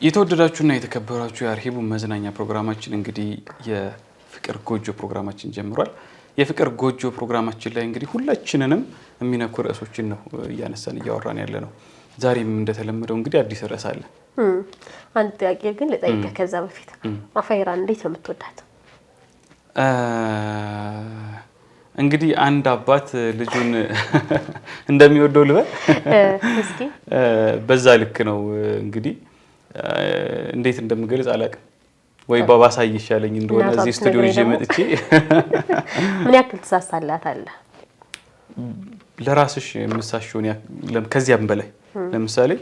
የተወደዳችሁና የተከበራችሁ የአርሂቡ መዝናኛ ፕሮግራማችን እንግዲህ የፍቅር ጎጆ ፕሮግራማችን ጀምሯል። የፍቅር ጎጆ ፕሮግራማችን ላይ እንግዲህ ሁላችንንም የሚነኩ ርዕሶችን ነው እያነሳን እያወራን ያለ ነው። ዛሬም እንደተለመደው እንግዲህ አዲስ ርዕስ አለ። አንድ ጥያቄ ግን ልጠይቅህ ከዛ በፊት አፈይራን እንዴት ነው የምትወዳት? እንግዲህ አንድ አባት ልጁን እንደሚወደው ልበል እስኪ በዛ ልክ ነው እንግዲህ እንዴት እንደምገልጽ አላውቅም። ወይ ባባሳይ ይሻለኝ እንደሆነ እዚህ ስቱዲዮ ይዤ መጥቼ ምን ያክል ትሳሳላታለህ? ለራስሽ የምሳሽውን ከዚያም በላይ ለምሳሌ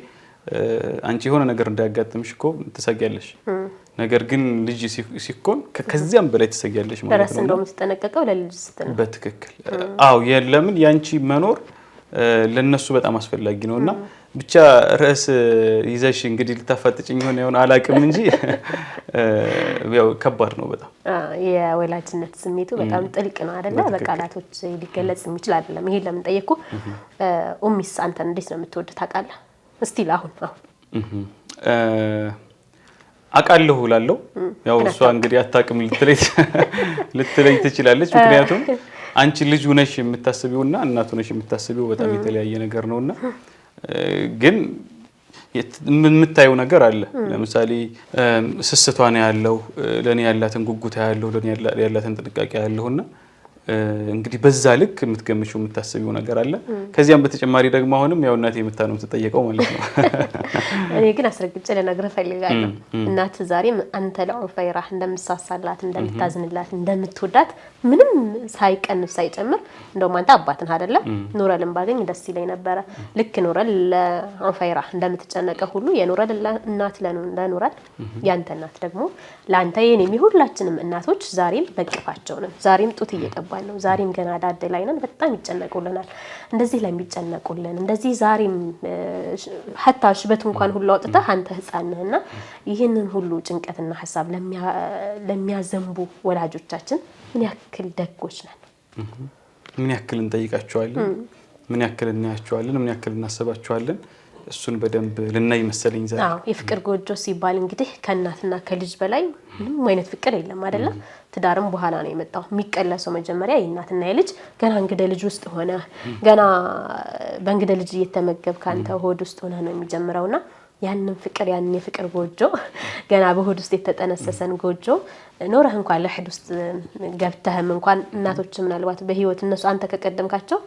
አንቺ የሆነ ነገር እንዳያጋጥምሽ እኮ ትሰጊያለሽ። ነገር ግን ልጅ ሲኮን ከዚያም በላይ ትሰጊያለሽ ማለት ነው። ለራስ እንደውም ተጠነቀቀው ለልጅ ስትነው በትክክል አዎ ለምን ያንቺ መኖር ለነሱ በጣም አስፈላጊ ነውና ብቻ ርዕስ ይዘሽ እንግዲህ ልታፋጥጭኝ ሆነ አላውቅም እንጂ ያው ከባድ ነው በጣም የወላጅነት ስሜቱ በጣም ጥልቅ ነው አይደለ? በቃላቶች ሊገለጽ የሚችል አይደለም። ይሄ ለምን ጠየቅኩ? ኡሚስ አንተን እንዴት ነው የምትወድ ታውቃለህ? እስቲ አሁን አውቃለሁ እላለሁ። ያው እሷ እንግዲህ አታውቅም ልትለይ ትችላለች። ምክንያቱም አንቺ ልጅ ሆነሽ የምታስቢውና እናት ሆነሽ የምታስቢው በጣም የተለያየ ነገር ነውና ግን የምታየው ነገር አለ። ለምሳሌ ስስቷን ያለው ለኔ ያላትን ጉጉታ ያለው ለኔ ያላትን ጥንቃቄ ያለውና እንግዲህ በዛ ልክ የምትገምሽው የምታስቢው ነገር አለ። ከዚያም በተጨማሪ ደግሞ አሁንም ያው እናቴ የምታነው ተጠየቀው ማለት ነው። እኔ ግን አስረግጬ ልነግርህ ፈልጋለሁ። እናት ዛሬም አንተ ለኡፈይራ እንደምሳሳላት እንደምታዝንላት እንደምትወዳት ምንም ሳይቀንስ ሳይጨምር እንደውም አንተ አባት ነህ አይደለ? ኑረልን ባገኝ ደስ ይለኝ ነበረ። ልክ ኑረል ለኡፈይራ እንደምትጨነቀው ሁሉ የኑረል እናት ለኑረል ያንተ እናት ደግሞ ላንተ የኔም ሁላችንም እናቶች ዛሬም በቅፋቸው ነን። ዛሬም ጡት እየጠባን ነው። ዛሬም ገና ዳድ ላይ ነን። በጣም ይጨነቁልናል። እንደዚህ ለሚጨነቁልን እንደዚህ ዛሬም ሐታ ሽበት እንኳን ሁሉ አውጥተህ አንተ ህፃን ነህና ይሄንን ሁሉ ጭንቀትና ሐሳብ ለሚያዘንቡ ወላጆቻችን ምን ያክል ደጎች ነን? ምን ያክል እንጠይቃቸዋለን? ምን ያክል እናያቸዋለን? ምን ያክል እናስባቸዋለን? እሱን በደንብ ልናይ መሰለኝ ዛሬ። የፍቅር ጎጆ ሲባል እንግዲህ ከእናትና ከልጅ በላይ ምንም አይነት ፍቅር የለም አይደለ? ትዳርም በኋላ ነው የመጣው። የሚቀለሰው መጀመሪያ የእናትና የልጅ ገና እንግደ ልጅ ውስጥ ሆነ ገና በእንግደ ልጅ እየተመገብክ አንተ ሆድ ውስጥ ሆነ ነው የሚጀምረውና ያንን ፍቅር ያንን የፍቅር ጎጆ ገና በሆድ ውስጥ የተጠነሰሰን ጎጆ ኖረህ እንኳን ለሕድ ውስጥ ገብተህም እንኳን እናቶች ምናልባት በህይወት እነሱ አንተ ከቀደምካቸው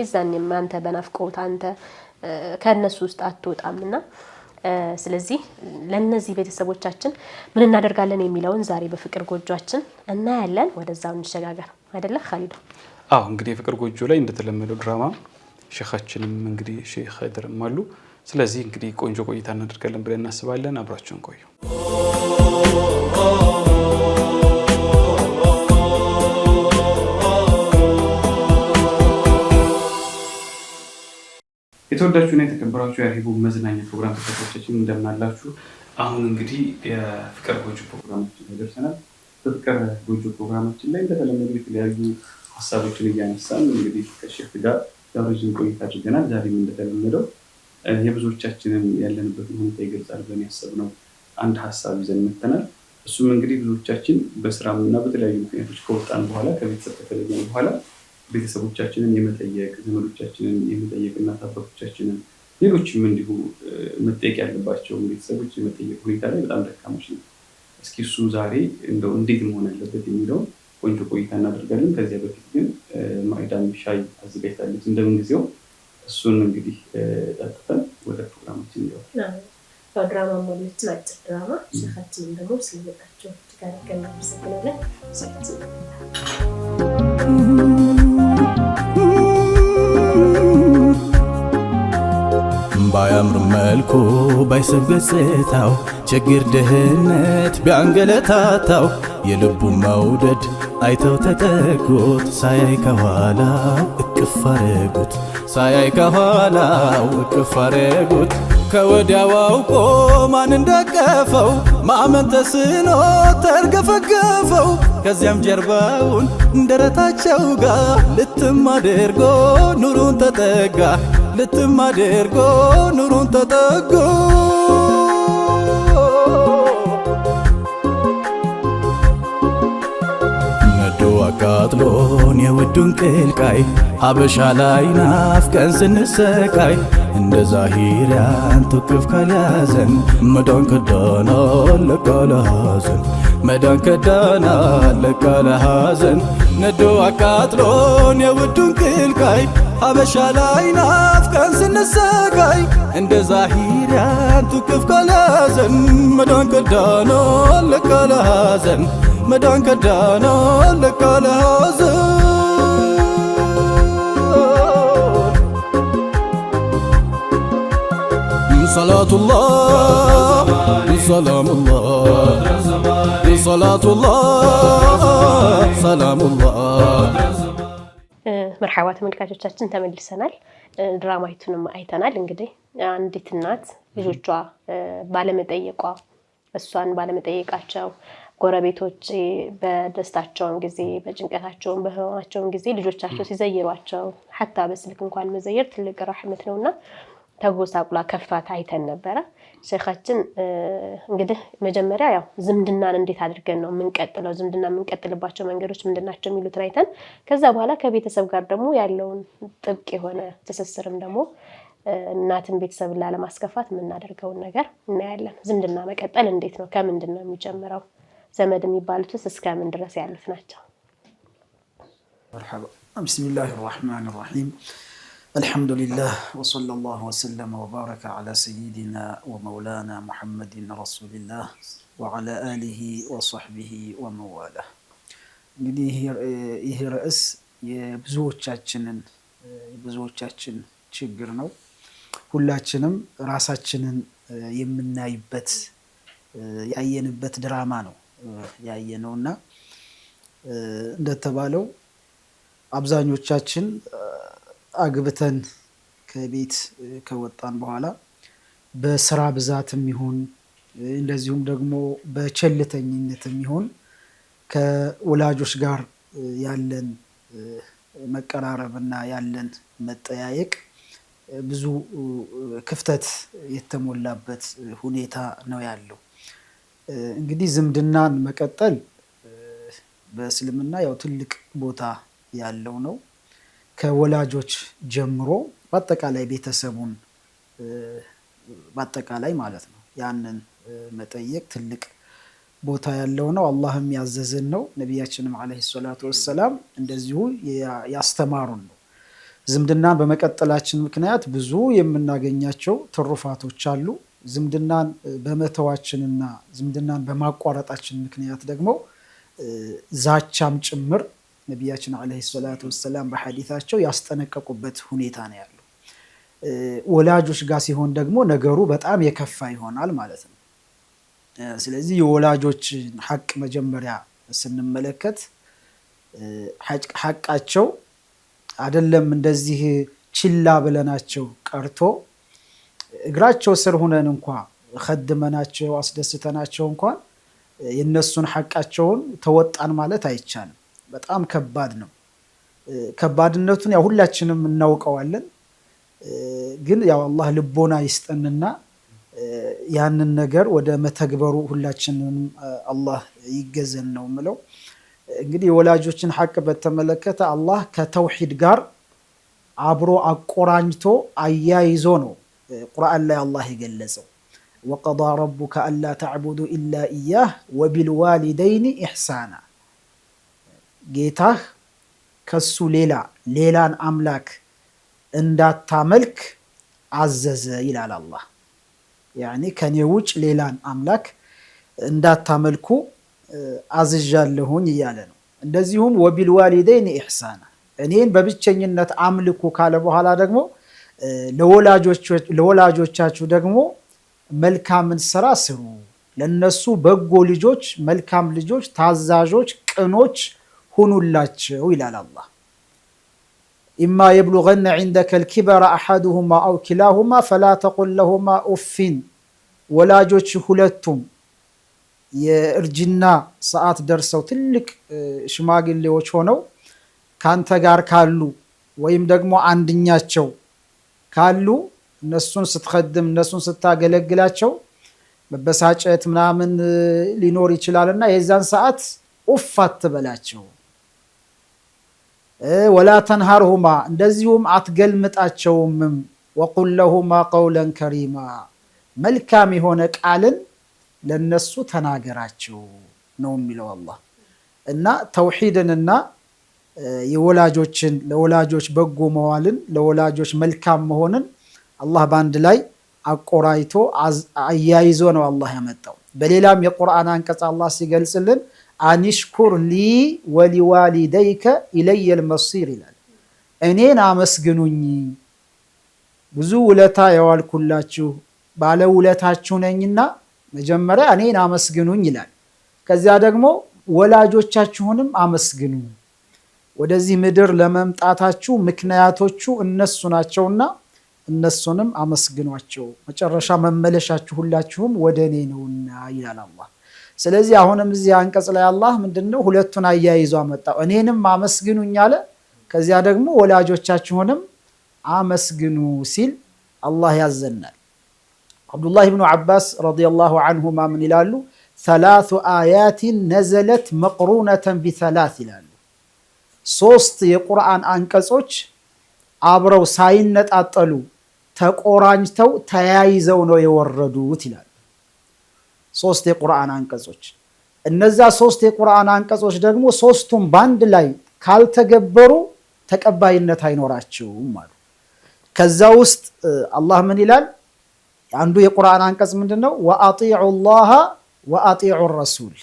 ይዛኔም አንተ በናፍቆት አንተ ከነሱ ውስጥ አትወጣምና ስለዚህ ለነዚህ ቤተሰቦቻችን ምን እናደርጋለን የሚለውን ዛሬ በፍቅር ጎጆአችን እናያለን። ወደዛው እንሸጋገር አይደለ ኻሊድ? አዎ እንግዲህ የፍቅር ጎጆ ላይ እንደተለመደው ድራማ ሼኻችንም እንግዲህ ሼኽ ኸድርም አሉ። ስለዚህ እንግዲህ ቆንጆ ቆይታ እናደርጋለን ብለን እናስባለን። አብራችሁን ቆዩ። የተወዳችሁና የተከበራችሁ የአርሂቡ መዝናኛ ፕሮግራም ተከታታዮቻችን እንደምን አላችሁ? አሁን እንግዲህ የፍቅር ጎጆ ፕሮግራማችን ላይ ደርሰናል። በፍቅር ጎጆ ፕሮግራማችን ላይ እንደተለመደው የተለያዩ ሀሳቦችን እያነሳን እንግዲህ ከሼፍ ጋር ረጅም ቆይታ አድርገናል። ዛሬም እንደተለመደው የብዙዎቻችንን ያለንበትን ሁኔታ ይገልጻል ብለን ያሰብነው አንድ ሀሳብ ይዘን መጥተናል። እሱም እንግዲህ ብዙዎቻችን በስራና በተለያዩ ምክንያቶች ከወጣን በኋላ ከቤተሰብ ከተለየን በኋላ ቤተሰቦቻችንን የመጠየቅ ዘመዶቻችንን የመጠየቅ እናት አባቶቻችንን ሌሎችም እንዲሁ መጠየቅ ያለባቸውን ቤተሰቦች የመጠየቅ ሁኔታ ላይ በጣም ደካሞች ነው። እስኪ እሱ ዛሬ እንደው እንዴት መሆን ያለበት የሚለውን ቆንጆ ቆይታ እናደርጋለን። ከዚያ በፊት ግን ማዕዳን ሻይ አዘጋጅታለች እንደምን ጊዜው እሱን እንግዲህ ጠጥተን ወደ ፕሮግራማችን እንገባለን። ድራማ ሞልችን አጭር ድራማ ሼኻችንን ደግሞ ስለመጣቸው ጋር እናመሰግናለን። ባያምር መልኩ ባይስብ ገጽታው ችግር ድህነት ቢያንገለታታው የልቡ መውደድ አይተው ተጠጉት ሳያይ ከኋላው እቅፍ አረጉት ሳያይ ከኋላው እቅፍ አረጉት ከወዲያው አውቆ ማን እንዳቀፈው ማመን ተስኖት ተርገፈገፈው ከዚያም ጀርባውን እንደረታቸው ጋር ልትም አድርጎ ኑሩን ተጠጋ ልትም አድርጎ ኑሩን ተጠጋ አቃጥሎን የውዱን ቅልቃይ ሀበሻ ላይ ናፍቀን ስንሰቃይ እንደ ዛሂሪያን ትቅፍ ካልያዘን መዳን ከዳና ለቃለ ሐዘን መዳን ከዳና ለቃለ ሐዘን ነዶ አቃጥሎን የውዱን ቅልቃይ ሀበሻ ላይ ናፍቀን ስንሰቃይ እንደ ዛሂሪያን ትቅፍ ካልያዘን መዳን ከዳና ለቃለ ሐዘን መዳን ከዳና ለቃለ ሐዘን ሰላቱላህ ሰላሙላህ ሰላቱላህ ሰላሙላህ። መርሐባ ተመልካቾቻችን ተመልሰናል። ድራማይቱንም አይተናል። እንግዲህ አንዲት እናት ልጆቿ ባለመጠየቋ እሷን ባለመጠየቃቸው ጎረቤቶች በደስታቸውን ጊዜ በጭንቀታቸውን በህመማቸውን ጊዜ ልጆቻቸው ሲዘይሯቸው ሐታ በስልክ እንኳን መዘየር ትልቅ ረህመት ነውና ተጎሳቁላ ከፍቷት አይተን ነበረ። ሼኻችን እንግዲህ መጀመሪያ ያው ዝምድናን እንዴት አድርገን ነው የምንቀጥለው፣ ዝምድና የምንቀጥልባቸው መንገዶች ምንድናቸው የሚሉትን አይተን ከዛ በኋላ ከቤተሰብ ጋር ደግሞ ያለውን ጥብቅ የሆነ ትስስርም ደግሞ እናትን ቤተሰብን ላለማስከፋት የምናደርገውን ነገር እናያለን። ዝምድና መቀጠል እንዴት ነው? ከምንድን ነው የሚጀምረው? ዘመድ የሚባሉትስ እስከምን ድረስ ያሉት ናቸው? መርሐባ ቢስሚላሂ ራህማኒ ራሂም አልሐምዱሊላህ ወሰለላሁ ወሰለመ ወባረከ ዐላ ሰይዲና ወመውላና ሙሐመድን ረሱሊላህ ወዐላ አሊሂ ወሰሕቢሂ ወመዋላህ። እንግዲህ ይህ ርዕስ የብዙዎቻችን ችግር ነው። ሁላችንም ራሳችንን የምናይበት ያየንበት ድራማ ነው ያየነውና እንደተባለው አብዛኞቻችን አግብተን ከቤት ከወጣን በኋላ በስራ ብዛትም ይሁን እንደዚሁም ደግሞ በቸልተኝነትም ይሁን ከወላጆች ጋር ያለን መቀራረብና ያለን መጠያየቅ ብዙ ክፍተት የተሞላበት ሁኔታ ነው ያለው። እንግዲህ ዝምድናን መቀጠል በእስልምና ያው ትልቅ ቦታ ያለው ነው። ከወላጆች ጀምሮ በአጠቃላይ ቤተሰቡን በአጠቃላይ ማለት ነው ያንን መጠየቅ ትልቅ ቦታ ያለው ነው። አላህም ያዘዘን ነው። ነቢያችንም ዓለይሂ ሰላቱ ወሰላም እንደዚሁ ያስተማሩን ነው። ዝምድናን በመቀጠላችን ምክንያት ብዙ የምናገኛቸው ትሩፋቶች አሉ። ዝምድናን በመተዋችንና ዝምድናን በማቋረጣችን ምክንያት ደግሞ ዛቻም ጭምር ነቢያችን ዓለይሂ ሰላቱ ወሰላም በሐዲታቸው ያስጠነቀቁበት ሁኔታ ነው ያለው። ወላጆች ጋር ሲሆን ደግሞ ነገሩ በጣም የከፋ ይሆናል ማለት ነው። ስለዚህ የወላጆችን ሐቅ መጀመሪያ ስንመለከት ሐቃቸው አይደለም እንደዚህ ችላ ብለናቸው ቀርቶ እግራቸው ስር ሆነን እንኳን ኸድመናቸው አስደስተናቸው እንኳን የነሱን ሐቃቸውን ተወጣን ማለት አይቻልም። በጣም ከባድ ነው። ከባድነቱን ያው ሁላችንም እናውቀዋለን። ግን ያው አላህ ልቦና ይስጠንና ያንን ነገር ወደ መተግበሩ ሁላችንም አላህ ይገዘን ነው የምለው። እንግዲህ የወላጆችን ሐቅ በተመለከተ አላህ ከተውሂድ ጋር አብሮ አቆራኝቶ አያይዞ ነው ቁርአን ላይ አላህ የገለጸው። ወቀዳ ረቡከ አላ ተዕቡዱ ኢላ ኢያህ ወቢልዋሊደይኒ ኢሕሳና፣ ጌታህ ከሱ ሌላን አምላክ እንዳታመልክ አዘዘ ይላል አላህ። ያኒ ከኔ ውጭ ሌላን አምላክ እንዳታመልኩ አዝዣለሁኝ እያለ ነው። እንደዚሁም ወቢልዋሊደይኒ ኢሕሳና፣ እኔን በብቸኝነት አምልኩ ካለ በኋላ ደግሞ ለወላጆቻችሁ ደግሞ መልካምን ስራ ስሩ፣ ለነሱ በጎ ልጆች፣ መልካም ልጆች፣ ታዛዦች፣ ቅኖች ሁኑላቸው ይላል አላህ። ኢማ የብሉገነ ዒንደከ ልኪበረ አሐዱሁማ አው ኪላሁማ ፈላ ተቁል ለሁማ ኡፊን፣ ወላጆች ሁለቱም የእርጅና ሰዓት ደርሰው ትልቅ ሽማግሌዎች ሆነው ካንተ ጋር ካሉ ወይም ደግሞ አንድኛቸው ካሉ እነሱን ስትኸድም እነሱን ስታገለግላቸው መበሳጨት ምናምን ሊኖር ይችላልና የዛን ሰዓት ኡፍ አትበላቸው። ወላ ተንሃርሁማ እንደዚሁም አትገልምጣቸውም። ወቁል ለሁማ ቀውለን ከሪማ መልካም የሆነ ቃልን ለነሱ ተናገራቸው ነው የሚለው አላህ። እና ተውሂድንና የወላጆችን ለወላጆች በጎ መዋልን ለወላጆች መልካም መሆንን አላህ በአንድ ላይ አቆራይቶ አያይዞ ነው አላህ ያመጣው። በሌላም የቁርአን አንቀጽ አላህ ሲገልጽልን አኒሽኩር ሊ ወሊዋሊደይከ ኢለየል መሲር ይላል። እኔን አመስግኑኝ ብዙ ውለታ የዋልኩላችሁ ባለ ውለታችሁ ነኝና መጀመሪያ እኔን አመስግኑኝ ይላል። ከዚያ ደግሞ ወላጆቻችሁንም አመስግኑ፣ ወደዚህ ምድር ለመምጣታችሁ ምክንያቶቹ እነሱ ናቸውና እነሱንም አመስግኗቸው፣ መጨረሻ መመለሻችሁ ሁላችሁም ወደ እኔ ነውና ይላል አላህ። ስለዚህ አሁንም እዚህ አንቀጽ ላይ አላህ ምንድነው ሁለቱን አያይዞ አመጣው። እኔንም አመስግኑኝ አለ፣ ከዚያ ደግሞ ወላጆቻችሁንም አመስግኑ ሲል አላህ ያዘናል። አብዱላህ ብኑ ዓባስ ረዲየላሁ ዐንሁማ ምን ይላሉ? ሰላሱ አያቲን ነዘለት መቅሩነተን ቢሰላስ ይላሉ። 3 የቁርአን አንቀጾች አብረው ሳይነጣጠሉ ተቆራኝተው ተያይዘው ነው የወረዱት ይላሉ። 3 የቁርአን አንቀጾች። እነዛ 3 የቁርአን አንቀጾች ደግሞ 3ቱም ባንድ ላይ ካልተገበሩ ተቀባይነት አይኖራቸውም አሉ። ከዛ ውስጥ አላህ ምን ይላል? አንዱ የቁርአን አንቀጽ ምንድነው? ወአጢዑ ላህ ወአጢዑ ረሱል፣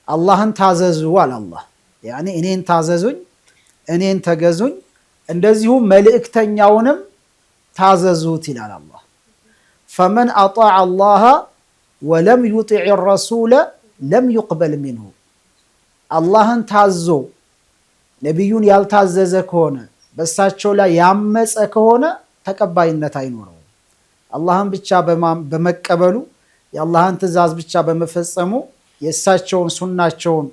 አላህን ታዘዙ አለ አላህ። ያኒ እኔን ታዘዙኝ፣ እኔን ተገዙኝ፣ እንደዚሁም መልእክተኛውንም ታዘዙት ይላል አላህ። ፈመን አጣዐ አላህ ወለም ዩጢዕ ረሱለ ለም ዩቅበል ሚንሁ፣ አላህን ታዞ ነቢዩን ያልታዘዘ ከሆነ በሳቸው ላይ ያመፀ ከሆነ ተቀባይነት አይኖረውም። አላህን ብቻ በመቀበሉ የአላህን ትእዛዝ ብቻ በመፈጸሙ የእሳቸውን ሱናቸውን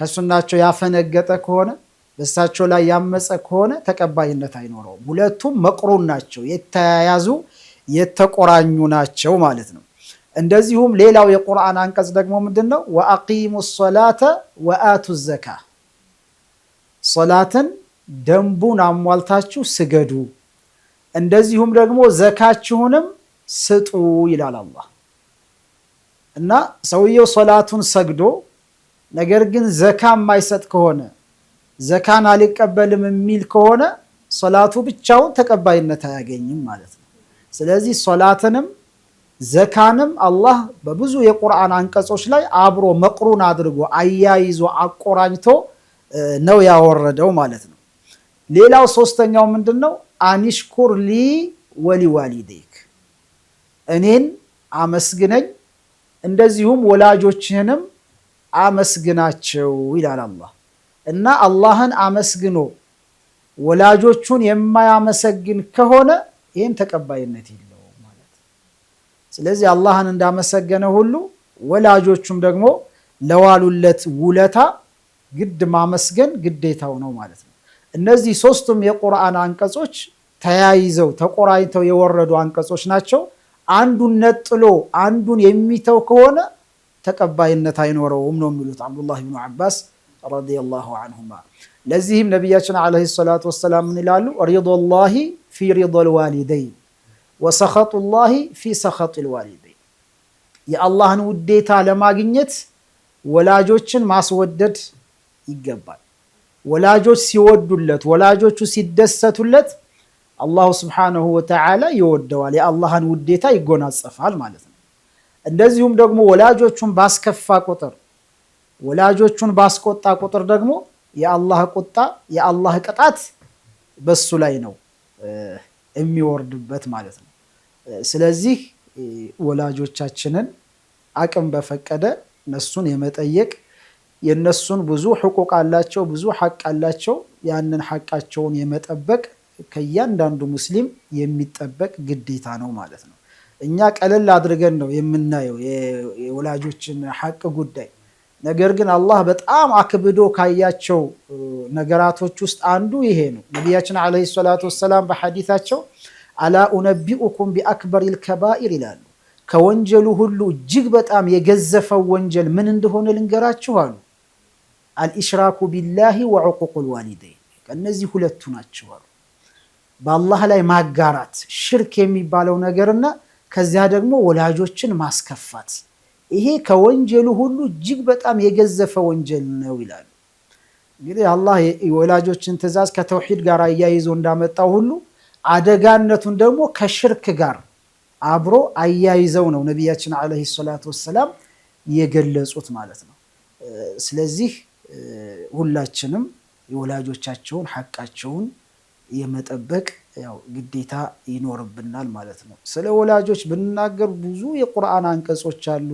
ከሱናቸው ያፈነገጠ ከሆነ በእሳቸው ላይ ያመፀ ከሆነ ተቀባይነት አይኖረውም። ሁለቱም መቅሩን ናቸው፣ የተያያዙ የተቆራኙ ናቸው ማለት ነው። እንደዚሁም ሌላው የቁርአን አንቀጽ ደግሞ ምንድነው? ወአቂሙ ሶላተ ወአቱ ዘካ፣ ሶላትን ደንቡን አሟልታችሁ ስገዱ፣ እንደዚሁም ደግሞ ዘካችሁንም ስጡ ይላል አላህ። እና ሰውየው ሶላቱን ሰግዶ ነገር ግን ዘካ የማይሰጥ ከሆነ ዘካን አልቀበልም የሚል ከሆነ ሶላቱ ብቻውን ተቀባይነት አያገኝም ማለት ነው። ስለዚህ ሶላትንም ዘካንም አላህ በብዙ የቁርአን አንቀጾች ላይ አብሮ መቅሩን አድርጎ አያይዞ አቆራኝቶ ነው ያወረደው ማለት ነው። ሌላው ሶስተኛው ምንድነው? አኒሽኩር ሊ ወሊዋሊደይክ፣ እኔን አመስግነኝ እንደዚሁም ወላጆችህንም አመስግናቸው ይላል አላህ። እና አላህን አመስግኖ ወላጆቹን የማያመሰግን ከሆነ ይህም ተቀባይነት የለውም ማለት ነው። ስለዚህ አላህን እንዳመሰገነ ሁሉ ወላጆቹም ደግሞ ለዋሉለት ውለታ ግድ ማመስገን ግዴታው ነው ማለት ነው። እነዚህ 3ቱም የቁርአን አንቀጾች ተያይዘው ተቆራኝተው የወረዱ አንቀጾች ናቸው። አንዱን ነጥሎ አንዱን የሚተው ከሆነ ተቀባይነት አይኖረውም ነው የሚሉት አብዱላህ ብኑ ዓባስ ረዲየላሁ ዐንሁማ። ለዚህም ነቢያችን ዓለይሂ ሰላቱ ወሰላም ምን ይላሉ? ሪዶላሂ ፊ ሪዶል ዋሊደይን ወሰኸጡላሂ ፊ ሰኸጢል ዋሊደይን፣ የአላህን ውዴታ ለማግኘት ወላጆችን ማስወደድ ይገባል። ወላጆች ሲወዱለት፣ ወላጆቹ ሲደሰቱለት አላሁ ስብሓነሁ ወተዓላ ይወደዋል፣ የአላህን ውዴታ ይጎናጸፋል ማለት ነው። እንደዚሁም ደግሞ ወላጆቹን ባስከፋ ቁጥር፣ ወላጆቹን ባስቆጣ ቁጥር ደግሞ የአላህ ቁጣ የአላህ ቅጣት በሱ ላይ ነው የሚወርድበት ማለት ነው። ስለዚህ ወላጆቻችንን አቅም በፈቀደ እነሱን የመጠየቅ የነሱን ብዙ ሕቁቅ አላቸው፣ ብዙ ሐቅ አላቸው። ያንን ሐቃቸውን የመጠበቅ ከእያንዳንዱ ሙስሊም የሚጠበቅ ግዴታ ነው ማለት ነው። እኛ ቀለል አድርገን ነው የምናየው የወላጆችን ሐቅ ጉዳይ። ነገር ግን አላህ በጣም አክብዶ ካያቸው ነገራቶች ውስጥ አንዱ ይሄ ነው። ነቢያችን ዓለይሂ ሰላቱ ወሰላም በሐዲታቸው አላ ኡነቢኡኩም ቢአክበሪል ከባኢር ይላሉ። ከወንጀሉ ሁሉ እጅግ በጣም የገዘፈው ወንጀል ምን እንደሆነ ልንገራችሁ አሉ። አልኢሽራኩ ቢላሂ ወዑቁቁል ዋሊደይን፣ እነዚህ ሁለቱ ናቸው አሉ። በአላህ ላይ ማጋራት ሽርክ የሚባለው ነገርና ከዚያ ደግሞ ወላጆችን ማስከፋት፣ ይሄ ከወንጀሉ ሁሉ እጅግ በጣም የገዘፈ ወንጀል ነው ይላሉ። እንግዲህ አላህ የወላጆችን ትእዛዝ ከተውሂድ ጋር አያይዞ እንዳመጣው ሁሉ አደጋነቱን ደግሞ ከሽርክ ጋር አብሮ አያይዘው ነው ነቢያችን አለይሂ ሰላቱ ወሰላም የገለጹት ማለት ነው። ስለዚህ ሁላችንም የወላጆቻቸውን ሐቃቸውን የመጠበቅ ያው ግዴታ ይኖርብናል ማለት ነው። ስለ ወላጆች ብንናገር ብዙ የቁርአን አንቀጾች አሉ፣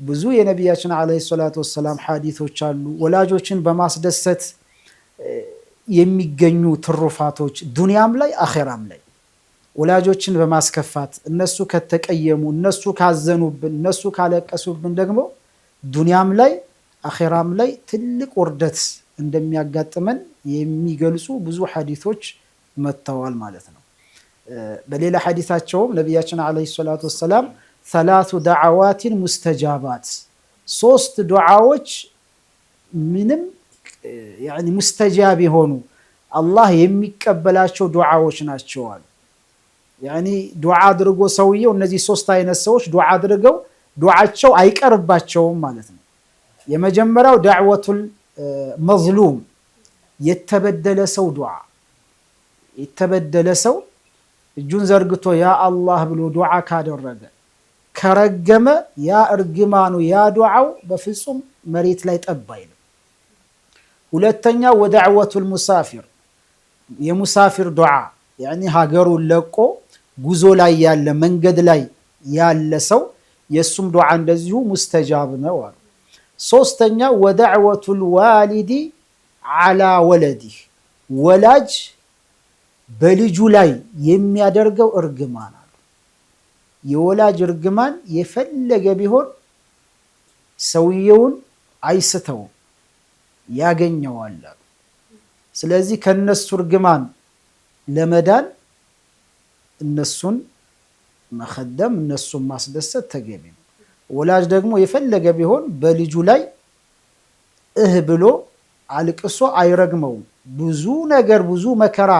ብዙ የነቢያችን አለይሂ ሰላቱ ወሰላም ሐዲሶች አሉ። ወላጆችን በማስደሰት የሚገኙ ትሩፋቶች ዱንያም ላይ አኼራም ላይ፣ ወላጆችን በማስከፋት እነሱ ከተቀየሙ፣ እነሱ ካዘኑብን፣ እነሱ ካለቀሱብን ደግሞ ዱንያም ላይ አኼራም ላይ ትልቅ ውርደት እንደሚያጋጥመን የሚገልጹ ብዙ ሐዲሶች መጥተዋል ማለት ነው። በሌላ ሐዲሳቸውም ነቢያችን አለይሂ ሰላቱ ወሰላም ሰላቱ ደዓዋቲን ሙስተጃባት፣ 3 ዱዓዎች ምንም ያኒ ሙስተጃብ የሆኑ አላህ የሚቀበላቸው ዱዓዎች ናቸው አሉ። ያኒ ዱዓ አድርጎ ሰውየው እነዚህ 3 አይነት ሰዎች ዱዓ አድርገው ዱዓቸው አይቀርባቸውም ማለት ነው። የመጀመሪያው ዳዕወቱል መዝሉም፣ የተበደለ ሰው ዱዓ። የተበደለ ሰው እጁን ዘርግቶ ያ አላህ ብሎ ዱዓ ካደረገ ከረገመ ያ እርግማኑ ያ ዱዓው በፍጹም መሬት ላይ ጠብ አይልም። ሁለተኛው ወዳዕወቱል ሙሳፊር፣ የሙሳፊር ዱዓ ያኒ ሀገሩን ለቆ ጉዞ ላይ ያለ መንገድ ላይ ያለ ሰው የሱም ዱዓ እንደዚሁ ሙስተጃብ ነው አሉ። ሶስተኛው ወዳዕወቱል ዋሊዲ አላ ወለዲህ፣ ወላጅ በልጁ ላይ የሚያደርገው እርግማን አሉ። የወላጅ እርግማን የፈለገ ቢሆን ሰውየውን አይስተውም፣ ያገኘዋል አሉ። ስለዚህ ከነሱ እርግማን ለመዳን እነሱን መኸደም፣ እነሱን ማስደሰት ተገቢ ነው። ወላጅ ደግሞ የፈለገ ቢሆን በልጁ ላይ ብሎ አልቅሶ አይረግመውም። ብዙ ነገር ብዙ መከራ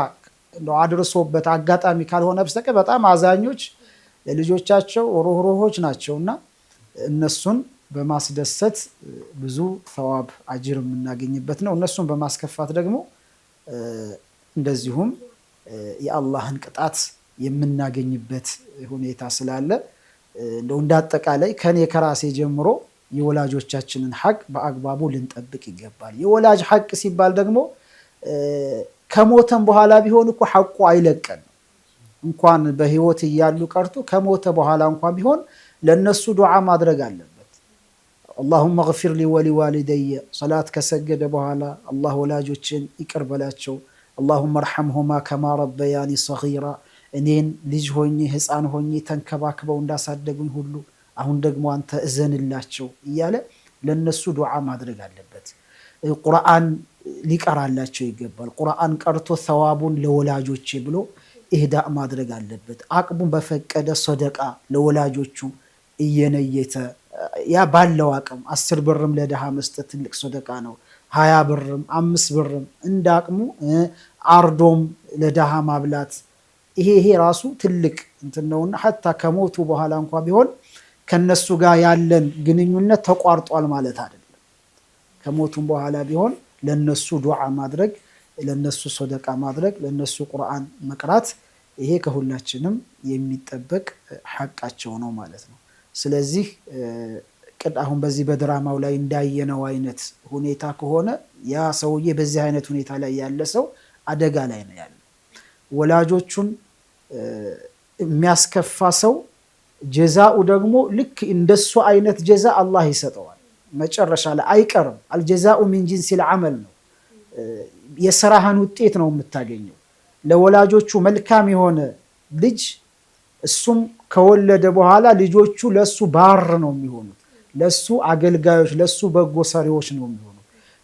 አድርሶበት አጋጣሚ ካልሆነ በስተቀር በጣም አዛኞች ለልጆቻቸው ሩህሩሆች ናቸውና እነሱን በማስደሰት ብዙ ተዋብ አጅር የምናገኝበት ነው። እነሱን በማስከፋት ደግሞ እንደዚሁም የአላህን ቅጣት የምናገኝበት ሁኔታ ስላለ እንደው እንዳጠቃላይ ከኔ ከራሴ ጀምሮ የወላጆቻችንን ሐቅ በአግባቡ ልንጠብቅ ይገባል። የወላጅ ሐቅ ሲባል ደግሞ ከሞተም በኋላ ቢሆን እኮ ሐቁ አይለቀን። እንኳን በህይወት እያሉ ቀርቶ ከሞተ በኋላ እንኳን ቢሆን ለነሱ ዱዓ ማድረግ አለበት። اللهم اغفر لي ولوالدي صلاه ከሰገደ በኋላ አላህ ወላጆችን ይቅር በላቸው። اللهم ارحمهما كما ربياني صغيرا፣ እኔን ልጅ ሆኜ ህፃን ሆኜ ተንከባክበው እንዳሳደጉኝ ሁሉ አሁን ደግሞ አንተ እዘንላቸው እያለ ለነሱ ዱዓ ማድረግ አለበት። ቁርአን ሊቀራላቸው ይገባል። ቁርአን ቀርቶ ሰዋቡን ለወላጆቼ ብሎ ኢህዳእ ማድረግ አለበት። አቅሙን በፈቀደ ሰደቃ ለወላጆቹ እየነየተ ያ ባለው አቅም 10 ብርም ለደሃ መስጠት ትልቅ ሰደቃ ነው። 20 ብርም 5 ብርም እንዳቅሙ አርዶም ለደሃ ማብላት ይሄ ራሱ ትልቅ እንትን ነውና ሐታ ከሞቱ በኋላ እንኳን ቢሆን ከነሱ ጋር ያለን ግንኙነት ተቋርጧል ማለት አይደለም። ከሞቱም በኋላ ቢሆን ለነሱ ዱዓ ማድረግ፣ ለነሱ ሰደቃ ማድረግ፣ ለነሱ ቁርአን መቅራት ይሄ ከሁላችንም የሚጠበቅ ሐቃቸው ነው ማለት ነው። ስለዚህ አሁን በዚህ በድራማው ላይ እንዳየነው አይነት ሁኔታ ከሆነ ያ ሰውዬ በዚህ አይነት ሁኔታ ላይ ያለ ሰው አደጋ ላይ ነው ያለው። ወላጆቹን የሚያስከፋ ሰው ጀዛኡ ደግሞ ልክ እንደሱ አይነት ጀዛ አላህ ይሰጠዋል። መጨረሻ ላይ አይቀርም። አልጀዛኡ ሚን ጂንሲል ዐመል ነው። የስራህን ውጤት ነው የምታገኘው። ለወላጆቹ መልካም የሆነ ልጅ እሱም ከወለደ በኋላ ልጆቹ ለሱ ባር ነው የሚሆኑት፣ ለሱ አገልጋዮች፣ ለሱ በጎ ሰሪዎች ነው የሚሆኑት።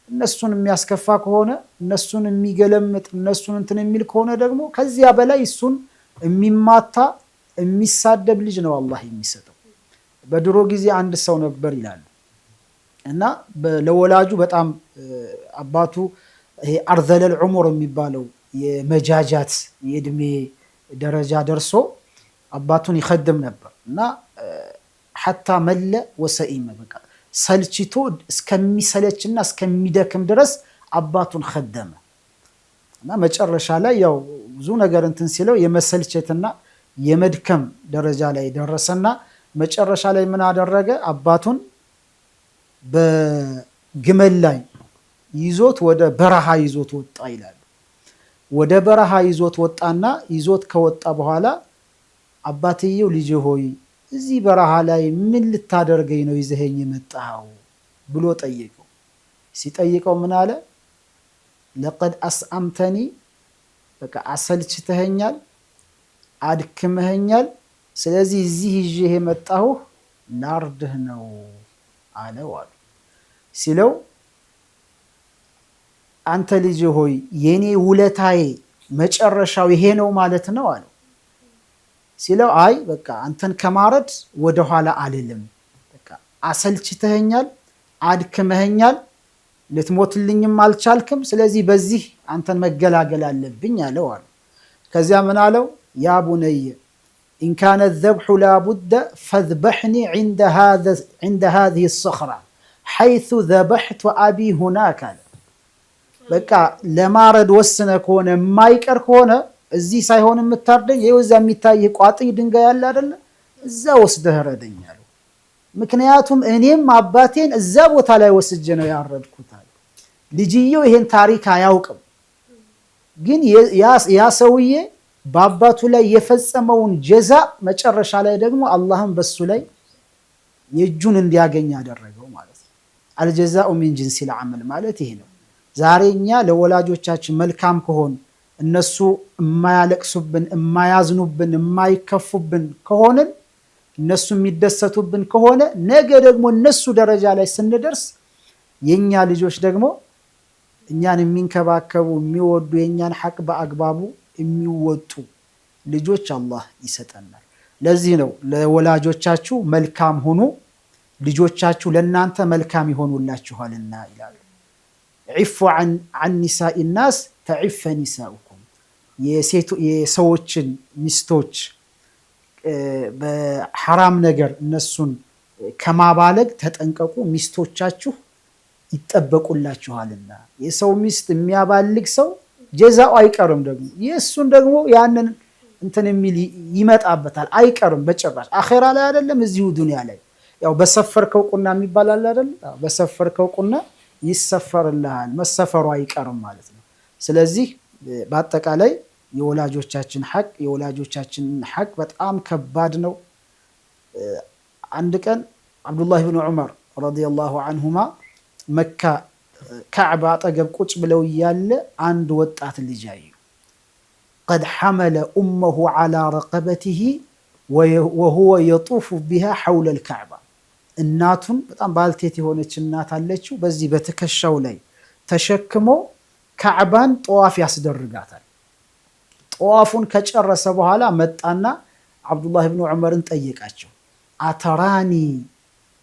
እነሱን የሚያስከፋ ከሆነ፣ እነሱን የሚገለምጥ፣ እነሱን እንትን የሚል ከሆነ ደግሞ ከዚያ በላይ እሱን የሚማታ የሚሳደብ ልጅ ነው አላህ የሚሰጠው። በድሮ ጊዜ አንድ ሰው ነበር ይላሉ እና ለወላጁ በጣም አባቱ ይሄ አርዘለል ዑሙር የሚባለው የመጃጃት የእድሜ ደረጃ ደርሶ አባቱን ይخدም ነበር እና ሐታ መለ ወሰኢመ በቃ ሰልችቶ እስከሚሰለችና እስከሚደክም ድረስ አባቱን خدመ እና መጨረሻ ላይ ያው ብዙ ነገር እንትን ሲለው የመሰልቸትና የመድከም ደረጃ ላይ ደረሰና መጨረሻ ላይ ምን አደረገ? አባቱን በግመል ላይ ይዞት ወደ በረሃ ይዞት ወጣ ይላል። ወደ በረሃ ይዞት ወጣና ይዞት ከወጣ በኋላ አባትየው ልጅ ሆይ እዚህ በረሃ ላይ ምን ልታደርገኝ ነው ይዘኸኝ የመጣኸው ብሎ ጠየቀው። ሲጠይቀው ምን አለ? ለቀድ አስአምተኒ በቃ አሰልችተኸኛል፣ አድክመኸኛል። ስለዚህ እዚህ ይዤ የመጣሁ ላርድህ ነው አለው አሉ። ሲለው አንተ ልጅ ሆይ የኔ ውለታዬ መጨረሻው ይሄ ነው ማለት ነው አለው። ሲለው አይ በቃ አንተን ከማረድ ወደ ኋላ አልልም፣ በቃ አሰልችተኸኛል፣ አድክመኸኛል፣ ልትሞትልኝም አልቻልክም። ስለዚህ በዚህ አንተን መገላገል አለብኝ አለው አሉ። ከዚያ ምን አለው? ያ ቡነየ ኢን ካነ ዘብሑ ላቡደ ፈዝበሕኒ ዒንደ ሃዚህ ሰኽራ ሐይሱ ዘበሕቱ አቢ ሁናክ አለ። በቃ ለማረድ ወስነ ከሆነ የማይቀር ከሆነ እዚህ ሳይሆን የምታርደኝ ይኸው እዛ የሚታይ ቋጥኝ ድንጋይ አለ አይደለ? እዛ ወስደህ ረደኝ አለው። ምክንያቱም እኔም አባቴን እዛ ቦታ ላይ ወስጄ ነው ያረድኩት አለ። ልጅየው ይሄን ታሪክ አያውቅም፣ ግን ያ ሰውዬ በአባቱ ላይ የፈጸመውን ጀዛ መጨረሻ ላይ ደግሞ አላህም በሱ ላይ የእጁን እንዲያገኝ ያደረገው ማለት ነው። አልጀዛኡ ሚን ጂንሲል ዐመል ማለት ይሄ ነው። ዛሬ እኛ ለወላጆቻችን መልካም ከሆን እነሱ የማያለቅሱብን፣ የማያዝኑብን፣ የማይከፉብን ከሆንን እነሱ የሚደሰቱብን ከሆነ ነገ ደግሞ እነሱ ደረጃ ላይ ስንደርስ የኛ ልጆች ደግሞ እኛን የሚንከባከቡ የሚወዱ የኛን ሐቅ በአግባቡ የሚወጡ ልጆች አላህ ይሰጠናል። ለዚህ ነው ለወላጆቻችሁ መልካም ሁኑ፣ ልጆቻችሁ ለናንተ መልካም ይሆኑላችኋልና ይላሉ። ዒፉ ዐን ኒሳኢ ናስ ተዒፈ ኒሳኡኩም፣ የሰዎችን ሚስቶች በሐራም ነገር እነሱን ከማባለግ ተጠንቀቁ፣ ሚስቶቻችሁ ይጠበቁላችኋልና። የሰው ሚስት የሚያባልግ ሰው ጀዛው አይቀርም፣ ደግሞ የእሱን ደግሞ ያንን እንትን የሚል ይመጣበታል፣ አይቀርም በጭራሽ። አኼራ ላይ አይደለም እዚሁ ዱንያ ላይ ያው በሰፈርከው ቁና የሚባል አለ አይደል? በሰፈርከው ቁና ይሰፈርልሃል፣ መሰፈሩ አይቀርም ማለት ነው። ስለዚህ በአጠቃላይ የወላጆቻችን ሐቅ በጣም ከባድ ነው። አንድ ቀን አብዱላህ ብን ዑመር ረዲየላሁ ዐንሁማ መካ ካዕባ አጠገብ ቁጭ ብለው እያለ አንድ ወጣት ልጅ አዩ። ቀድ ሐመለ ኡመሁ ዐላ ረቀበቲሂ ወሁወ የጡፉ ቢሃ ሐውለል ካዕባ፣ እናቱን በጣም ባልቴት የሆነች እናት አለችው፣ በዚህ በትከሻው ላይ ተሸክሞ ካዕባን ጠዋፍ ያስደርጋታል። ጠዋፉን ከጨረሰ በኋላ መጣና አብዱላህ ብን ዑመርን ጠየቃቸው። አተራኒ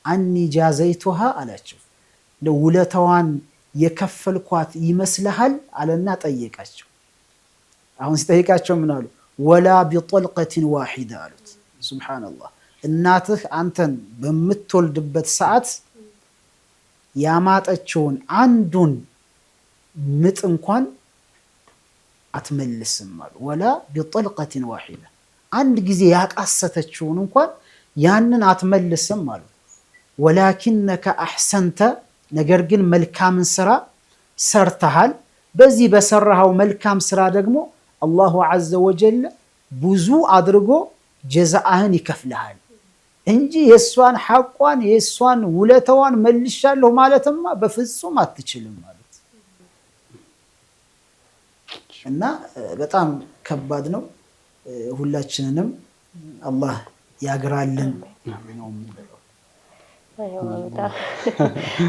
አኒ ጃዘይቱሃ አላቸው። ለውለታዋን የከፈልኳት ይመስልሃል አለና ጠየቃቸው። አሁን ሲጠይቃቸው ምን አሉ? ወላ ቢጠልቀትን ዋሂዳ አሉት። ሱብሃነላህ፣ እናትህ አንተን በምትወልድበት ሰዓት ያማጠችውን አንዱን ምጥ እንኳን አትመልስም አሉ። ወላ ቢጠልቀትን ዋሂዳ፣ አንድ ጊዜ ያቃሰተችውን እንኳን ያንን አትመልስም አሉ። ወላኪነከ አሕሰንተ፣ ነገር ግን መልካምን ስራ ሰርተሃል። በዚህ በሰራሃው መልካም ስራ ደግሞ አላሁ ዐዘ ወጀል ብዙ አድርጎ ጀዛአህን ይከፍልሃል እንጂ የእሷን ሐቋን የእሷን ውለታዋን መልሻለሁ ማለትማ በፍጹም አትችልም ማለት እና በጣም ከባድ ነው። ሁላችንንም አላህ ያግራልን ነው።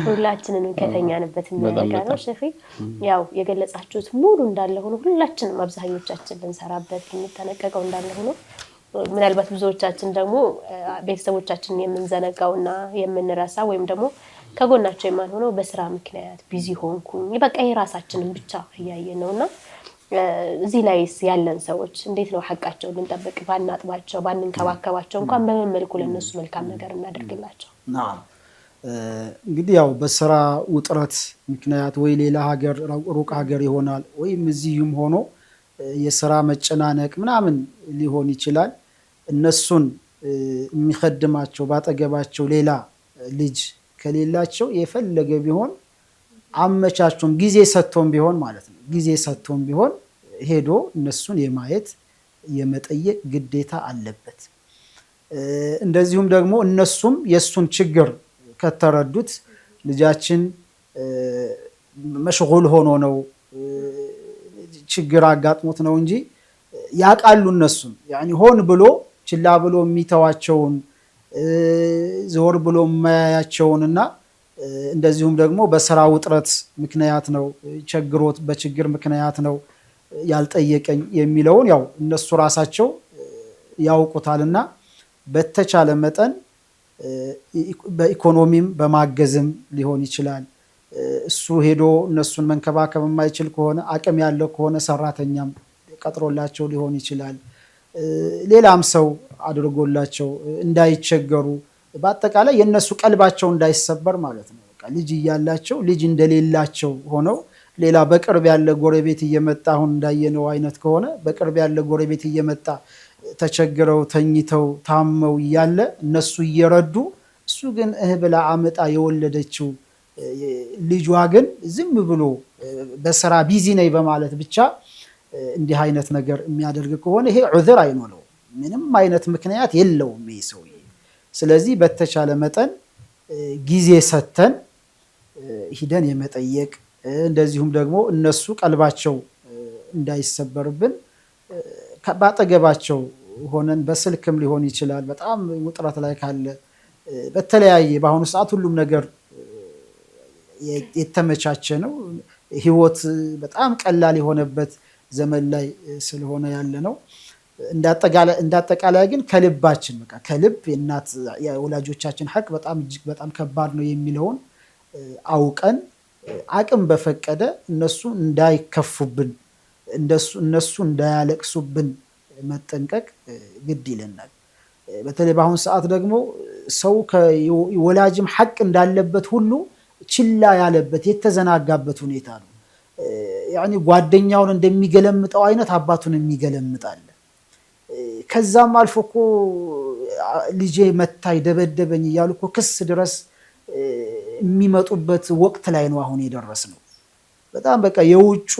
ሁላችንንም ከተኛንበት የሚያደርጋ ነው። ሸፊ ያው የገለጻችሁት ሙሉ እንዳለ ሆኖ ሁላችንም አብዛኞቻችን ልንሰራበት የሚጠነቀቀው እንዳለ ሆኖ ምናልባት ብዙዎቻችን ደግሞ ቤተሰቦቻችንን የምንዘነጋውና የምንረሳ ወይም ደግሞ ከጎናቸው የማንሆነው በስራ ምክንያት ቢዚ ሆንኩኝ በቃ የራሳችንን ብቻ እያየን ነውና እዚህ ላይስ ያለን ሰዎች እንዴት ነው ሐቃቸውን ልንጠብቅ ባናጥባቸው ባንንከባከባቸው እንኳን በመመልኩ ለነሱ መልካም ነገር እናደርግላቸው? እንግዲህ ያው በስራ ውጥረት ምክንያት ወይ ሌላ ሀገር ሩቅ ሀገር ይሆናል ወይም እዚህም ሆኖ የሥራ መጨናነቅ ምናምን ሊሆን ይችላል። እነሱን የሚخدማቸው ባጠገባቸው ሌላ ልጅ ከሌላቸው የፈለገ ቢሆን አመቻቸውም ጊዜ ሰጥቶም ቢሆን ማለት ነው ጊዜ ሰጥቶም ቢሆን ሄዶ እነሱን የማየት የመጠየቅ ግዴታ አለበት። እንደዚሁም ደግሞ እነሱም የሱን ችግር ከተረዱት ልጃችን መሽጉል ሆኖ ነው ችግር አጋጥሞት ነው እንጂ ያቃሉ እነሱም ያኒ ሆን ብሎ ችላ ብሎ የሚተዋቸውን ዞር ብሎ ማያያቸውንና እንደዚሁም ደግሞ በስራ ውጥረት ምክንያት ነው ችግሮት በችግር ምክንያት ነው ያልጠየቀኝ የሚለውን ያው እነሱ ራሳቸው ያውቁታልና በተቻለ መጠን በኢኮኖሚም በማገዝም ሊሆን ይችላል። እሱ ሄዶ እነሱን መንከባከብ የማይችል ከሆነ አቅም ያለው ከሆነ ሰራተኛም ቀጥሮላቸው ሊሆን ይችላል። ሌላም ሰው አድርጎላቸው እንዳይቸገሩ በአጠቃላይ የነሱ ቀልባቸው እንዳይሰበር ማለት ነው። በቃ ልጅ እያላቸው ልጅ እንደሌላቸው ሆነው ሌላ በቅርብ ያለ ጎረቤት እየመጣ አሁን እንዳየነው አይነት ከሆነ በቅርብ ያለ ጎረቤት እየመጣ ተቸግረው ተኝተው ታመው ያለ እነሱ እየረዱ እሱ ግን ብላ አመጣ የወለደችው ልጇ ግን ዝም ብሎ በስራ ቢዚ ነኝ በማለት ብቻ እንዲህ አይነት ነገር የሚያደርግ ከሆነ ይሄ ዑዝር አይኖረው ምንም አይነት ምክንያት የለውም ይሄ ሰው። ስለዚህ በተቻለ መጠን ጊዜ ሰተን ሂደን የመጠየቅ እንደዚሁም ደግሞ እነሱ ቀልባቸው እንዳይሰበርብን ባጠገባቸው ሆነን በስልክም ሊሆን ይችላል በጣም ውጥረት ላይ ካለ በተለያየ በአሁኑ ሰዓት ሁሉም ነገር የተመቻቸ ነው ህይወት በጣም ቀላል የሆነበት ዘመን ላይ ስለሆነ ያለ ነው። እንዳጠቃላይ ግን ከልባችን በቃ ከልብ የእናት የወላጆቻችን ሐቅ በጣም እጅግ በጣም ከባድ ነው የሚለውን አውቀን አቅም በፈቀደ እነሱ እንዳይከፉብን እነሱ እንዳያለቅሱብን መጠንቀቅ ግድ ይለናል። በተለይ በአሁን ሰዓት ደግሞ ሰው ከወላጅም ሐቅ እንዳለበት ሁሉ ችላ ያለበት የተዘናጋበት ሁኔታ ነው። ያኒ ጓደኛውን እንደሚገለምጠው አይነት አባቱን የሚገለምጣል። ከዛም አልፎ እኮ ልጄ መታይ ደበደበኝ እያሉ እኮ ክስ ድረስ የሚመጡበት ወቅት ላይ ነው አሁን የደረስነው። በጣም በቃ የውጩ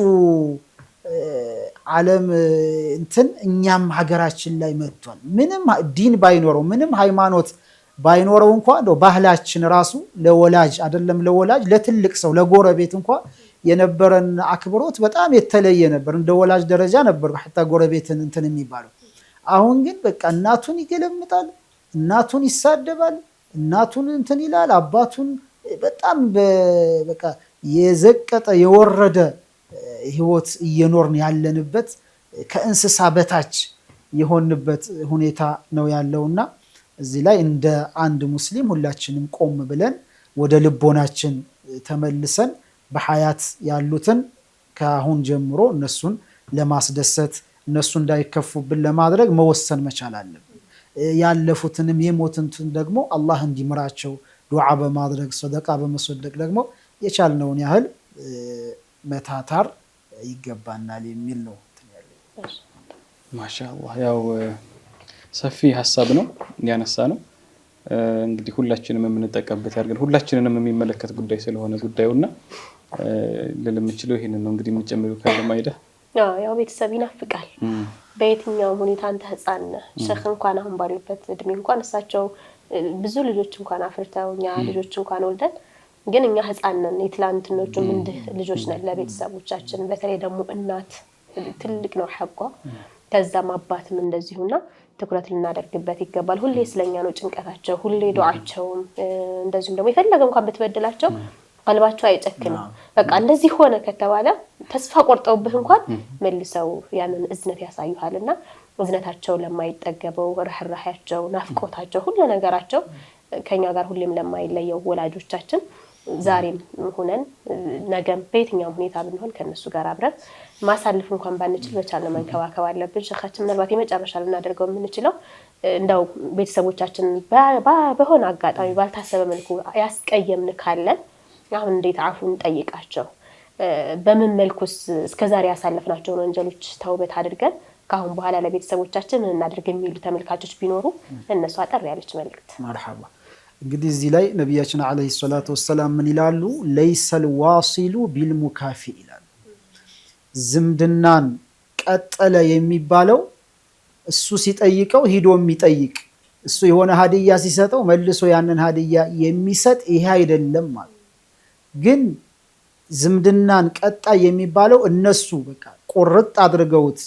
ዓለም እንትን እኛም ሀገራችን ላይ መጥቷል። ምንም ዲን ባይኖረው ምንም ሃይማኖት ባይኖረው እንኳን እንደው ባህላችን ራሱ ለወላጅ አይደለም ለወላጅ ለትልቅ ሰው ለጎረቤት እንኳን የነበረን አክብሮት በጣም የተለየ ነበር። እንደ ወላጅ ደረጃ ነበር حتى ጎረቤትን እንትን የሚባለው። አሁን ግን በቃ እናቱን ይገለምጣል፣ እናቱን ይሳደባል፣ እናቱን እንትን ይላል፣ አባቱን በጣም በቃ የዘቀጠ የወረደ ህይወት እየኖርን ያለንበት ከእንስሳ በታች የሆንበት ሁኔታ ነው ያለውና እዚህ ላይ እንደ አንድ ሙስሊም ሁላችንም ቆም ብለን ወደ ልቦናችን ተመልሰን በሐያት ያሉትን ከአሁን ጀምሮ እነሱን ለማስደሰት እነሱ እንዳይከፉብን ለማድረግ መወሰን መቻል አለብን። ያለፉትንም የሞቱትን ደግሞ አላህ እንዲምራቸው ዱዓ በማድረግ ሰደቃ በመሰደቅ ደግሞ የቻልነውን ያህል መታታር ይገባናል የሚል ነው። ማሻአላህ ያው ሰፊ ሐሳብ ነው ያነሳ ነው። እንግዲህ ሁላችንም የምንጠቀምበት ያርገን ሁላችንንም የሚመለከት ጉዳይ ስለሆነ ጉዳዩና ለለምችለው ይሄንን ነው እንግዲህ የምንጨምረው ካለማይዳ ያው ቤተሰብ ይናፍቃል። በየትኛው ሁኔታ አንተ ህፃን ሸኽ እንኳን አሁን ባሉበት እድሜ እንኳን እሳቸው ብዙ ልጆች እንኳን አፍርተውኛ ልጆች እንኳን ወልደን ግን እኛ ህፃን ነን። የትላንትኖቹ ምንድ ልጆች ነን ለቤተሰቦቻችን። በተለይ ደግሞ እናት ትልቅ ነው ሐቋ። ከዛም አባትም እንደዚሁና ትኩረት ልናደርግበት ይገባል። ሁሌ ስለኛ ነው ጭንቀታቸው፣ ሁሌ ዱዓቸው እንደዚሁም ደግሞ የፈለገ እንኳን በትበድላቸው ቀልባቸው አይጨክንም። በቃ እንደዚህ ሆነ ከተባለ ተስፋ ቆርጠውብህ እንኳን መልሰው ያንን እዝነት ያሳዩሃልና እዝነታቸው ለማይጠገበው ርህራሄያቸው ናፍቆታቸው ሁሉ ነገራቸው ከኛ ጋር ሁሌም ለማይለየው ወላጆቻችን ዛሬም ሆነን ነገም በየትኛውም ሁኔታ ብንሆን ከነሱ ጋር አብረን ማሳለፍ እንኳን ባንችል በቻለ መንከባከብ አለብን። ሸኻችን ምናልባት የመጨረሻ ልናደርገው የምንችለው እንደው ቤተሰቦቻችን በሆነ አጋጣሚ ባልታሰበ መልኩ ያስቀየምን ካለን አሁን እንዴት አፉን ጠይቃቸው በምን መልኩስ እስከዛሬ ያሳለፍናቸው ወንጀሎች ተውበት አድርገን ካሁን በኋላ ለቤተሰቦቻችን ምን እናድርግ የሚሉ ተመልካቾች ቢኖሩ እነሱ አጠር ያለች መልእክት። መርሐባ። እንግዲህ እዚህ ላይ ነብያችን አለይሂ ሰላቱ ወሰለም ምን ይላሉ? ለይሰል ዋሲሉ ቢልሙካፊ ይላሉ። ዝምድናን ቀጠለ የሚባለው እሱ ሲጠይቀው ሂዶ የሚጠይቅ እሱ የሆነ ሀዲያ ሲሰጠው መልሶ ያንን ሀዲያ የሚሰጥ ይሄ አይደለም ማለት ግን ዝምድናን ቀጣይ የሚባለው እነሱ በቃ ቁርጥ አድርገውት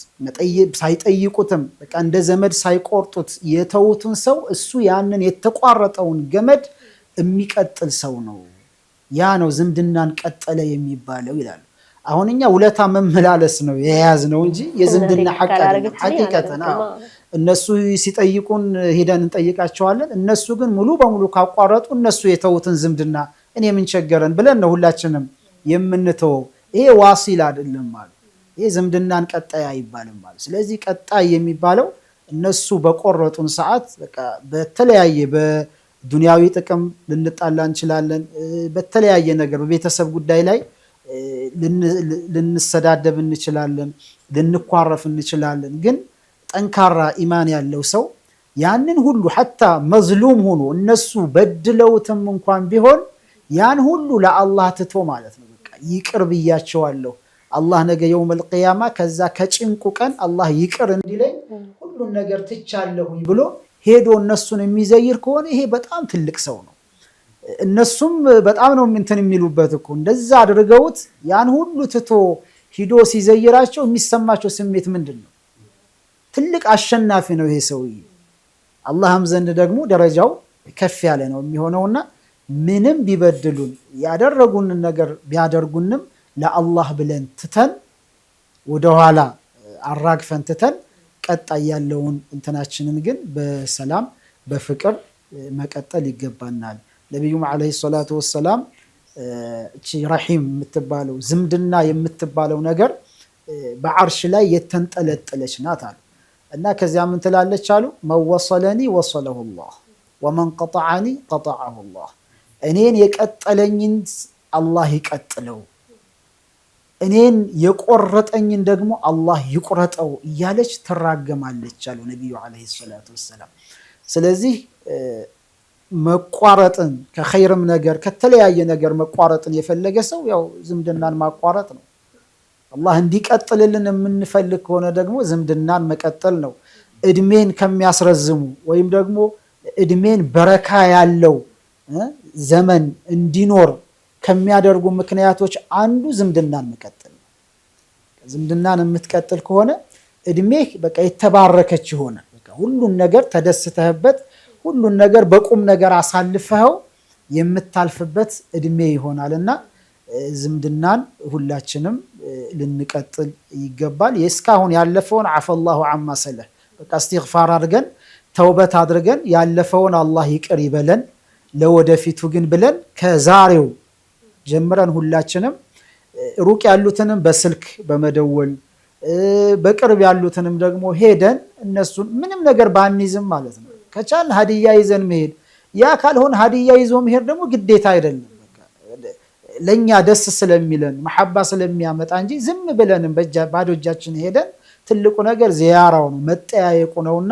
ሳይጠይቁትም በቃ እንደ ዘመድ ሳይቆርጡት የተውቱን ሰው እሱ ያንን የተቋረጠውን ገመድ የሚቀጥል ሰው ነው። ያ ነው ዝምድናን ቀጠለ የሚባለው ይላሉ። አሁን እኛ ውለታ መመላለስ ነው የያዝነው እንጂ የዝምድና ሐቂቀተና እነሱ ሲጠይቁን ሄደን እንጠይቃቸዋለን። እነሱ ግን ሙሉ በሙሉ ካቋረጡ እነሱ የተውትን ዝምድና እኔ ምን ቸገረን ብለን ነው ሁላችንም የምንተው። ይሄ ዋሲል አይደለም ማለት ይሄ ዝምድናን ቀጣይ አይባልም ማለት። ስለዚህ ቀጣይ የሚባለው እነሱ በቆረጡን ሰዓት በቃ በተለያየ በዱንያዊ ጥቅም ልንጣላ እንችላለን። በተለያየ ነገር በቤተሰብ ጉዳይ ላይ ልንሰዳደብ እንችላለን፣ ልንኳረፍ እንችላለን። ግን ጠንካራ ኢማን ያለው ሰው ያንን ሁሉ ሐታ መዝሉም ሆኖ እነሱ በድለውትም እንኳን ቢሆን ያን ሁሉ ለአላህ ትቶ ማለት ነው በቃ ይቅር ብያቸዋለሁ አላህ ነገ የውመል ቂያማ ከዛ ከጭንቁ ቀን አላህ ይቅር እንዲለኝ ሁሉን ነገር ትቻለሁኝ ብሎ ሄዶ እነሱን የሚዘይር ከሆነ ይሄ በጣም ትልቅ ሰው ነው። እነሱም በጣም ነው እንትን የሚሉበት እኮ እንደዛ አድርገውት ያን ሁሉ ትቶ ሂዶ ሲዘይራቸው የሚሰማቸው ስሜት ምንድነው? ትልቅ አሸናፊ ነው ይሄ ሰውዬ። አላህም ዘንድ ደግሞ ደረጃው ከፍ ያለ ነው የሚሆነውና ምንም ቢበድሉን ያደረጉንን ነገር ቢያደርጉንም ለአላህ ብለን ትተን ወደኋላ አራግፈን ትተን ቀጣይ ያለውን እንትናችንን ግን በሰላም በፍቅር መቀጠል ይገባናል። ነብዩም አለይሂ ሰላቱ ወሰላም እቺ ረሂም የምትባለው ዝምድና የምትባለው ነገር በአርሽ ላይ የተንጠለጠለች ናት አሉ እና ከዚያ ምን ትላለች አሉ? መወሰለኒ ወሰለሁ አላህ ወመን ቀጠዐኒ ቀጠዐሁ አላህ። እኔን የቀጠለኝን አላህ ይቀጥለው፣ እኔን የቆረጠኝን ደግሞ አላህ ይቁረጠው እያለች ትራገማለች አሉ ነብዩ አለይሂ ሰላቱ ወሰላም። ስለዚህ መቋረጥን ከኸይርም ነገር ከተለያየ ነገር መቋረጥን የፈለገ ሰው ያው ዝምድናን ማቋረጥ ነው። አላህ እንዲቀጥልልን የምንፈልግ ከሆነ ደግሞ ዝምድናን መቀጠል ነው። እድሜን ከሚያስረዝሙ ወይም ደግሞ እድሜን በረካ ያለው ዘመን እንዲኖር ከሚያደርጉ ምክንያቶች አንዱ ዝምድናን መቀጠል ነው። ዝምድናን የምትቀጥል ከሆነ እድሜህ በቃ የተባረከች ይሆናል። በቃ ሁሉን ነገር ተደስተህበት ሁሉን ነገር በቁም ነገር አሳልፈው የምታልፍበት እድሜ ይሆናልና ዝምድናን ሁላችንም ልንቀጥል ይገባል። የስካሁን ያለፈውን አፈላሁ አማ ሰለህ በቃ እስትግፋር አድርገን ተውበት አድርገን ያለፈውን አላህ ይቅር ይበለን፣ ለወደፊቱ ግን ብለን ከዛሬው ጀምረን ሁላችንም ሩቅ ያሉትንም በስልክ በመደወል በቅርብ ያሉትንም ደግሞ ሄደን እነሱን ምንም ነገር ባንይዝም ማለት ነው ከቻል ሀዲያ ይዘን መሄድ፣ ያ ካልሆነ ሀዲያ ይዞ መሄድ ደግሞ ግዴታ አይደለም። ለኛ ደስ ስለሚለን መሐባ ስለሚያመጣ እንጂ ዝም ብለንም ባዶ እጃችን ሄደን ትልቁ ነገር ዚያራው ነው መጠያየቁ ነውና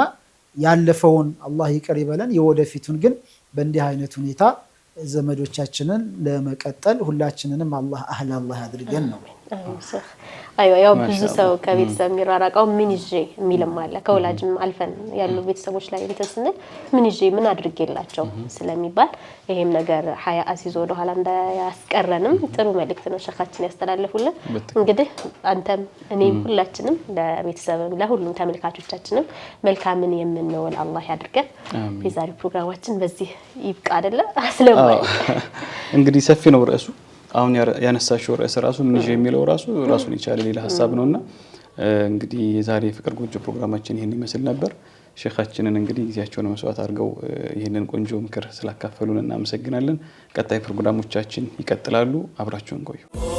ያለፈውን አላህ ይቅር ይበለን፣ የወደፊቱን ግን በእንዲህ አይነት ሁኔታ ዘመዶቻችንን ለመቀጠል ሁላችንንም አላህ አላህ ያድርገን ነው። አይዋ ያው ብዙ ሰው ከቤተሰብ የሚራራቀው ምን ይዤ የሚልም አለ። ከወላጅም አልፈን ያሉ ቤተሰቦች ላይ እንተስነ ምን ይዤ ምን አድርጌላቸው ስለሚባል ይሄም ነገር ሀያ አሲዞ ወደ ኋላ እንዳያስቀረንም ጥሩ መልእክት ነው ሸኻችን ያስተላልፉልን። እንግዲህ አንተም እኔም ሁላችንም ለቤተሰብም ለሁሉም ተመልካቾቻችንም መልካምን የምንወል አላህ ያድርገን። የዛሬው ፕሮግራማችን በዚህ ይብቃ አይደለ? አስለማይ እንግዲህ ሰፊ ነው ርዕሱ። አሁን ያነሳሽው ርዕስ ራሱ ምን ይዤ የሚለው ራሱን ይቻላል ሌላ ሐሳብ ነውና እንግዲህ የዛሬ ፍቅር ጎጆ ፕሮግራማችን ይሄን ይመስል ነበር። ሼኻችንን እንግዲህ ጊዜያቸውን መስዋዕት አድርገው ይሄንን ቆንጆ ምክር ስላካፈሉን እናመሰግናለን። ቀጣይ ፕሮግራሞቻችን ይቀጥላሉ። አብራችሁን ቆዩ።